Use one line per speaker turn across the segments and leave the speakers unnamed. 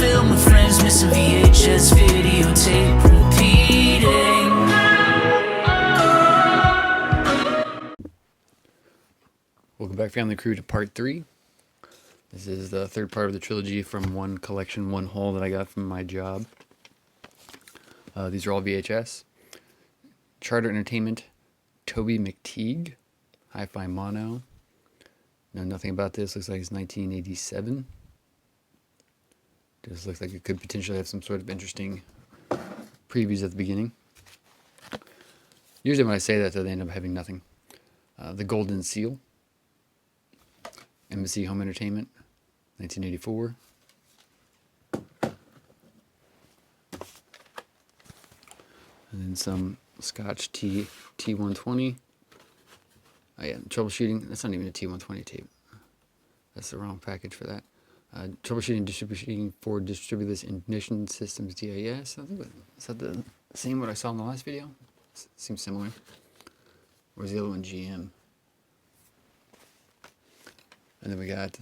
film with friends, missing VHS videotape repeating.
Welcome back, Family Crew, to part 3. This is the third part of the trilogy from one collection, one haul that I got from my job. These are all VHS. Charter Entertainment, Toby McTeague, Hi-Fi Mono. Know nothing about this. Looks like it's 1987. Just looks like it could potentially have some sort of interesting previews at the beginning. Usually when I say that, they end up having nothing. The Golden Seal, Embassy Home Entertainment, 1984. And then some Scotch T120. Oh yeah, troubleshooting. That's not even a T120 tape. That's the wrong package for that. Troubleshooting and distributing for distributed ignition systems DIS. I think is that the same what I saw in the last video? Seems similar. Where's the other one? GM. And then we got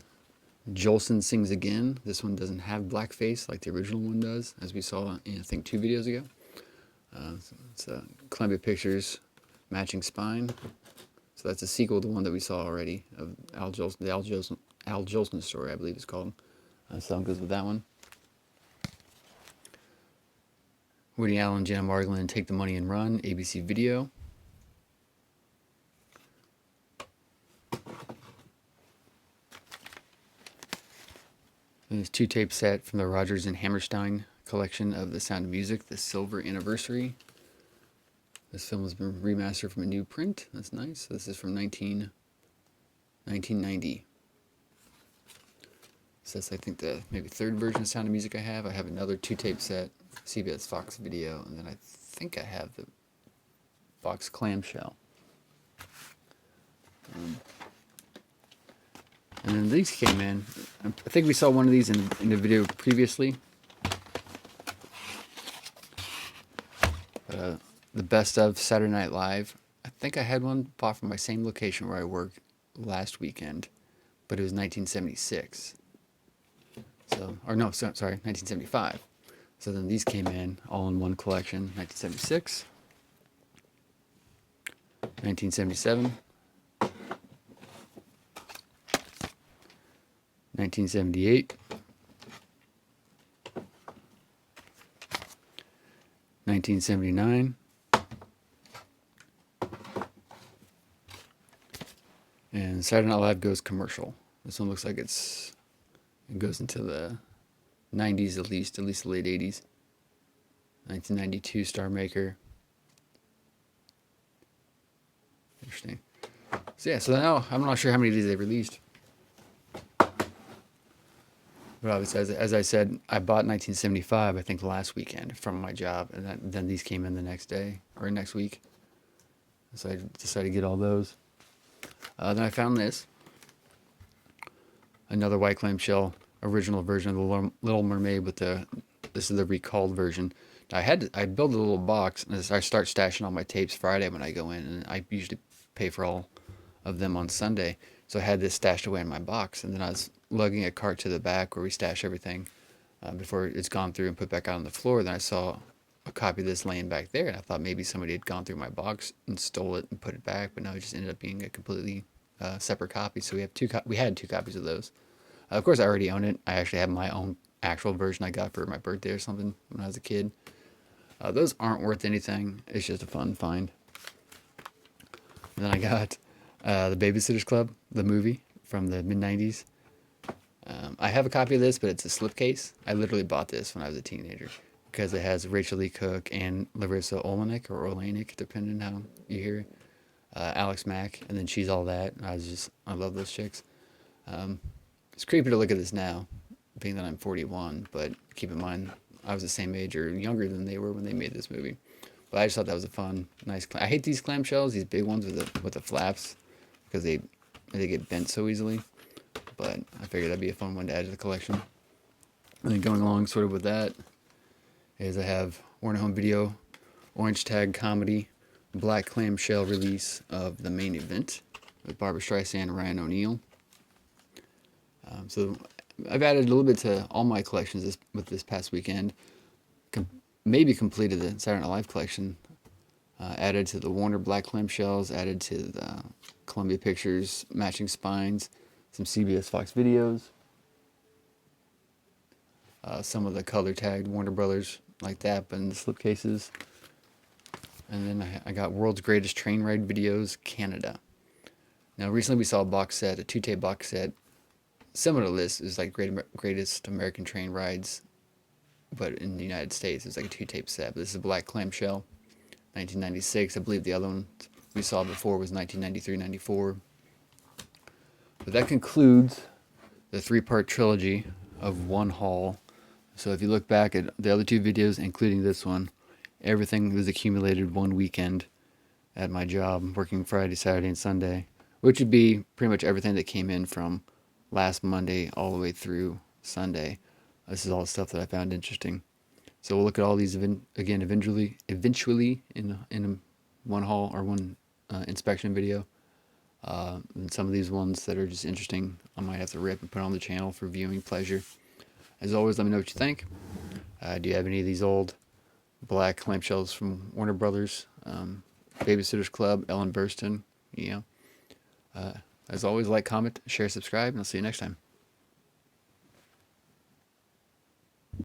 Jolson Sings Again. This one doesn't have blackface like the original one does, as we saw in, I think, 2 videos ago. It's Columbia Pictures Matching Spine. So that's a sequel to the one that we saw already of the Al Jolson story, I believe it's called. So it goes with that one. Woody Allen, Jenna Margolin, Take the Money and Run, ABC Video. And this 2-tape set from the Rodgers and Hammerstein collection of The Sound of Music, the Silver Anniversary. This film has been remastered from a new print. That's nice. This is from 1990. So that's, I think, the maybe 3rd version of Sound of Music I have. I have another 2-tape set, CBS Fox Video, and then I think I have the Fox Clamshell. And then these came in. I think we saw one of these in the video previously. The Best of Saturday Night Live. I think I had one bought from my same location where I worked last weekend, but it was 1976. So, or no, sorry, 1975. So then these came in all in one collection: 1976, 1977, 1978, 1979, and Saturday Night Live goes commercial. This one looks like it goes into the 90s at least the late 80s. 1992 Star Maker. Interesting. So yeah, so now I'm not sure how many of these they released. But obviously, as I said, I bought 1975, I think, last weekend from my job, and then these came in the next day, or next week. So I decided to get all those. Then I found this. Another white clamshell original version of the Little Mermaid with this is the recalled version. I built a little box, and I start stashing all my tapes Friday when I go in, and I usually pay for all of them on Sunday. So I had this stashed away in my box, and then I was lugging a cart to the back where we stash everything before it's gone through and put back out on the floor. Then I saw a copy of this laying back there, and I thought maybe somebody had gone through my box and stole it and put it back, but no, it just ended up being a completely separate copy. So we had 2 copies of those. Of course, I already own it. I actually have my own actual version I got for my birthday or something when I was a kid. Those aren't worth anything. It's just a fun find. And then I got The Babysitter's Club, the movie from the mid-90s. I have a copy of this, but it's a slipcase. I literally bought this when I was a teenager because it has Rachel Lee Cook and Larissa Oleynik, or Oleynik, depending on how you hear it. Alex Mack, and then She's All That. I love those chicks. It's creepy to look at this now, being that I'm 41, but keep in mind, I was the same age or younger than they were when they made this movie. But I just thought that was a fun, nice. I hate these clamshells, these big ones with the flaps, because they get bent so easily. But I figured that'd be a fun one to add to the collection. And then going along sort of with that is I have Warner Home Video, Orange Tag Comedy, Black Clamshell release of The Main Event with Barbra Streisand and Ryan O'Neal. So I've added a little bit to all my collections with this past weekend. Maybe completed the Saturday Night Live collection. Added to the Warner Black clamshells. Added to the Columbia Pictures matching spines. Some CBS Fox videos. Some of the color tagged Warner Brothers like that, and the slipcases. And then I got World's Greatest Train Ride Videos, Canada. Now, recently we saw a box set, a 2-tape box set. Similar to this is like Greatest American Train Rides, but in the United States. It's like a 2-tape set. But this is a black clamshell, 1996. I believe the other one we saw before was 1993-94. But that concludes the 3-part trilogy of one haul. So if you look back at the other 2 videos, including this one, everything was accumulated one weekend at my job, working Friday, Saturday, and Sunday, which would be pretty much everything that came in from last Monday all the way through Sunday. This is all the stuff that I found interesting. So we'll look at all these again eventually in a one haul or one inspection video. And some of these ones that are just interesting, I might have to rip and put on the channel for viewing pleasure. As always, let me know what you think. Do you have any of these old black clamshells from Warner Brothers, Babysitters Club, Ellen Burstyn? As always, like, comment, share, subscribe, and I'll see you next time.